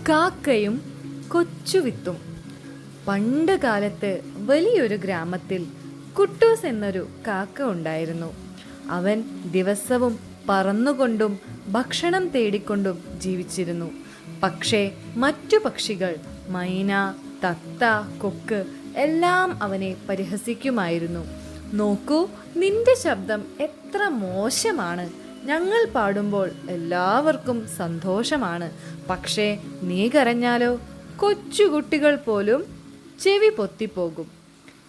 കാക്കയും കൊച്ചുവിത്തും. പണ്ട് കാലത്ത് വലിയൊരു ഗ്രാമത്തിൽ കുട്ടൂസ് എന്നൊരു കാക്ക ഉണ്ടായിരുന്നു. അവൻ ദിവസവും പറന്നുകൊണ്ടും ഭക്ഷണം തേടിക്കൊണ്ടും ജീവിച്ചിരുന്നു. പക്ഷേ മറ്റു പക്ഷികൾ, മൈന, തത്ത, കൊക്ക് എല്ലാം അവനെ പരിഹസിക്കുമായിരുന്നു. നോക്കൂ, നിന്റെ ശബ്ദം എത്ര മോശമാണ്. ഞങ്ങൾ പാടുമ്പോൾ എല്ലാവർക്കും സന്തോഷമാണ്. പക്ഷേ നീ കരഞ്ഞാലോ കൊച്ചുകുട്ടികൾ പോലും ചെവി പൊത്തിപ്പോകും.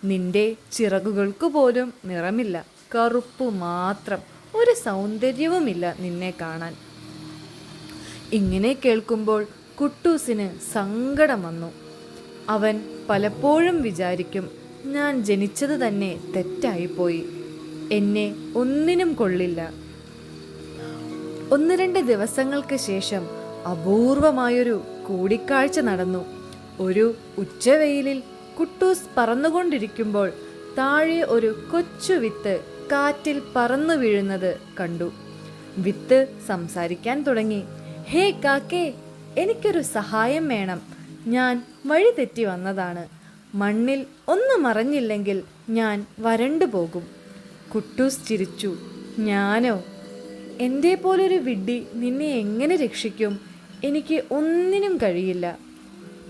നിന്റെ ചിറകുകൾക്ക് പോലും നിറമില്ല, കറുപ്പ് മാത്രം. ഒരു സൗന്ദര്യവുമില്ല നിന്നെ കാണാൻ. ഇങ്ങനെ കേൾക്കുമ്പോൾ കുട്ടൂസിന് സങ്കടം വന്നു. അവൻ പലപ്പോഴും വിചാരിക്കും, ഞാൻ ജനിച്ചത് തന്നെ തെറ്റായിപ്പോയി. എന്നെ ഒന്നിനും കൊള്ളില്ല. 1-2 ദിവസങ്ങൾക്ക് ശേഷം അപൂർവമായൊരു കൂടിക്കാഴ്ച നടന്നു. ഒരു ഉച്ചവെയിലിൽ കുട്ടൂസ് പറന്നുകൊണ്ടിരിക്കുമ്പോൾ താഴെ ഒരു കൊച്ചു വിത്ത് കാറ്റിൽ പറന്നു വീഴുന്നത് കണ്ടു. വിത്ത് സംസാരിക്കാൻ തുടങ്ങി. ഹേ കാക്കേ, എനിക്കൊരു സഹായം വേണം. ഞാൻ വഴി തെറ്റി വന്നതാണ്. മണ്ണിൽ ഒന്ന് മറഞ്ഞില്ലെങ്കിൽ ഞാൻ വരണ്ടു പോകും. കുട്ടൂസ് ചിരിച്ചു. ഞാനോ? എൻ്റെ പോലൊരു വിഡ്ഢി നിന്നെ എങ്ങനെ രക്ഷിക്കും? എനിക്ക് ഒന്നിനും കഴിയില്ല.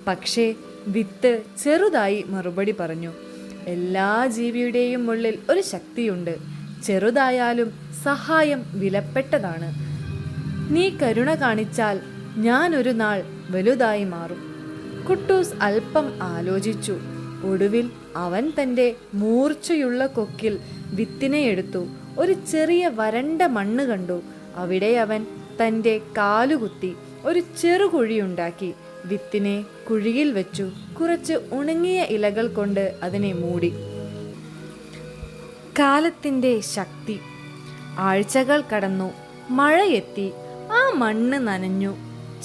പക്ഷേ വിത്ത് ചെറുതായി മറുപടി പറഞ്ഞു. എല്ലാ ജീവിയുടെയും ഉള്ളിൽ ഒരു ശക്തിയുണ്ട്. ചെറുതായാലും സഹായം വിലപ്പെട്ടതാണ്. നീ കരുണ കാണിച്ചാൽ ഞാൻ ഒരു നാൾ വലുതായി മാറും. കുട്ടൂസ് അല്പം ആലോചിച്ചു. ഒടുവിൽ അവൻ തൻ്റെ മൂർച്ചയുള്ള കൊക്കിൽ വിത്തിനെ എടുത്തു. ഒരു ചെറിയ വരണ്ട മണ്ണ് കണ്ടു. അവിടെ അവൻ തൻ്റെ കാലുകുത്തി ഒരു ചെറുകുഴിയുണ്ടാക്കി. വിത്തിനെ കുഴിയിൽ വെച്ചു. കുറച്ച് ഉണങ്ങിയ ഇലകൾ കൊണ്ട് അതിനെ മൂടി. കാലത്തിൻ്റെ ശക്തി. ആഴ്ചകൾ കടന്നു. മഴയെത്തി. ആ മണ്ണ് നനഞ്ഞു.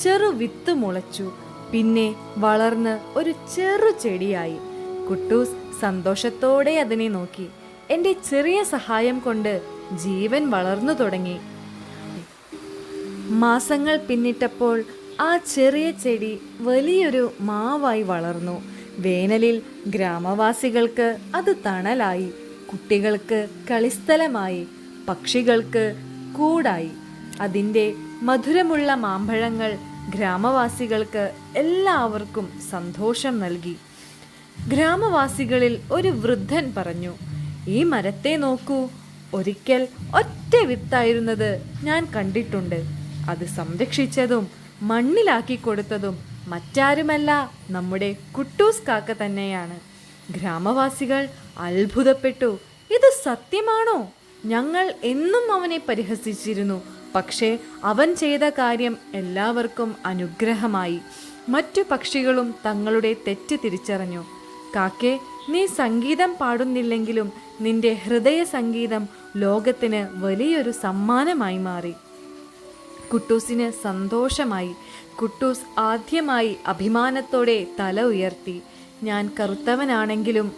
ചെറു വിത്ത് മുളച്ചു. പിന്നെ വളർന്ന് ഒരു ചെറു ചെടിയായി. കുട്ടൂസ് സന്തോഷത്തോടെ അതിനെ നോക്കി. എൻ്റെ ചെറിയ സഹായം കൊണ്ട് ജീവൻ വളർന്നു തുടങ്ങി. മാസങ്ങൾ പിന്നിട്ടപ്പോൾ ആ ചെറിയ ചെടി വലിയൊരു മാവായി വളർന്നു. വേനലിൽ ഗ്രാമവാസികൾക്ക് അത് തണലായി. കുട്ടികൾക്ക് കളിസ്ഥലമായി. പക്ഷികൾക്ക് കൂടായി. അതിൻ്റെ മധുരമുള്ള മാമ്പഴങ്ങൾ ഗ്രാമവാസികൾക്ക് എല്ലാവർക്കും സന്തോഷം നൽകി. ഗ്രാമവാസികളിൽ ഒരു വൃദ്ധൻ പറഞ്ഞു, ഈ മരത്തെ നോക്കൂ. ഒരിക്കൽ ഒറ്റ വിത്തായിരുന്നത് ഞാൻ കണ്ടിട്ടുണ്ട്. അത് സംരക്ഷിച്ചതും മണ്ണിലാക്കി കൊടുത്തതും മറ്റാരുമല്ല, നമ്മുടെ കുട്ടൂസ് കാക്ക തന്നെയാണ്. ഗ്രാമവാസികൾ അത്ഭുതപ്പെട്ടു. ഇത് സത്യമാണോ? ഞങ്ങൾ എന്നും അവനെ പരിഹസിച്ചിരുന്നു. പക്ഷേ അവൻ ചെയ്ത കാര്യം എല്ലാവർക്കും അനുഗ്രഹമായി. മറ്റു പക്ഷികളും തങ്ങളുടെ തെറ്റ് തിരിച്ചറിഞ്ഞു. കാക്കേ, നീ സംഗീതം പാടുന്നില്ലെങ്കിലും നിന്റെ ഹൃദയ സംഗീതം ലോകത്തിന് വലിയൊരു സമ്മാനമായി മാറി. കുട്ടൂസിന് സന്തോഷമായി. കുട്ടൂസ് ആദ്യമായി അഭിമാനത്തോടെ തല ഉയർത്തി. ഞാൻ കറുത്തവനാണെങ്കിലും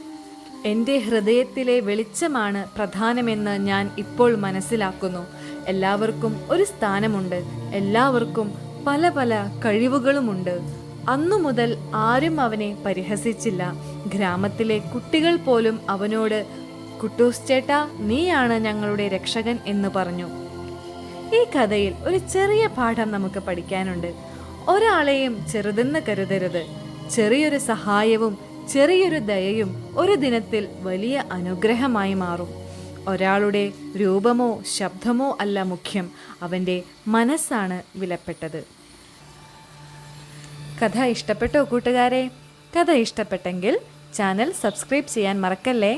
എൻ്റെ ഹൃദയത്തിലെ വെളിച്ചമാണ് പ്രധാനമെന്ന് ഞാൻ ഇപ്പോൾ മനസ്സിലാക്കുന്നു. എല്ലാവർക്കും ഒരു സ്ഥാനമുണ്ട്. എല്ലാവർക്കും പല പല കഴിവുകളുമുണ്ട്. അന്നു മുതൽ ആരും അവനെ പരിഹസിച്ചില്ല. ഗ്രാമത്തിലെ കുട്ടികൾ പോലും അവനോട് കുട്ടൂസ് ചേട്ടാ, നീയാണ് ഞങ്ങളുടെ രക്ഷകൻ എന്ന് പറഞ്ഞു. ഈ കഥയിൽ ഒരു ചെറിയ പാഠം നമുക്ക് പഠിക്കാനുണ്ട്. ഒരാളെയും ചെറുതെന്ന് കരുതരുത്. ചെറിയൊരു സഹായവും ചെറിയൊരു ദയയും ഒരു ദിനത്തിൽ വലിയ അനുഗ്രഹമായി മാറും. ഒരാളുടെ രൂപമോ ശബ്ദമോ അല്ല മുഖ്യം, അവൻ്റെ മനസ്സാണ് വിലപ്പെട്ടത്. കഥ ഇഷ്ടപ്പെട്ടോ കൂട്ടുകാരെ? കഥ ഇഷ്ടപ്പെട്ടെങ്കിൽ ചാനൽ സബ്സ്ക്രൈബ് ചെയ്യാൻ മറക്കല്ലേ.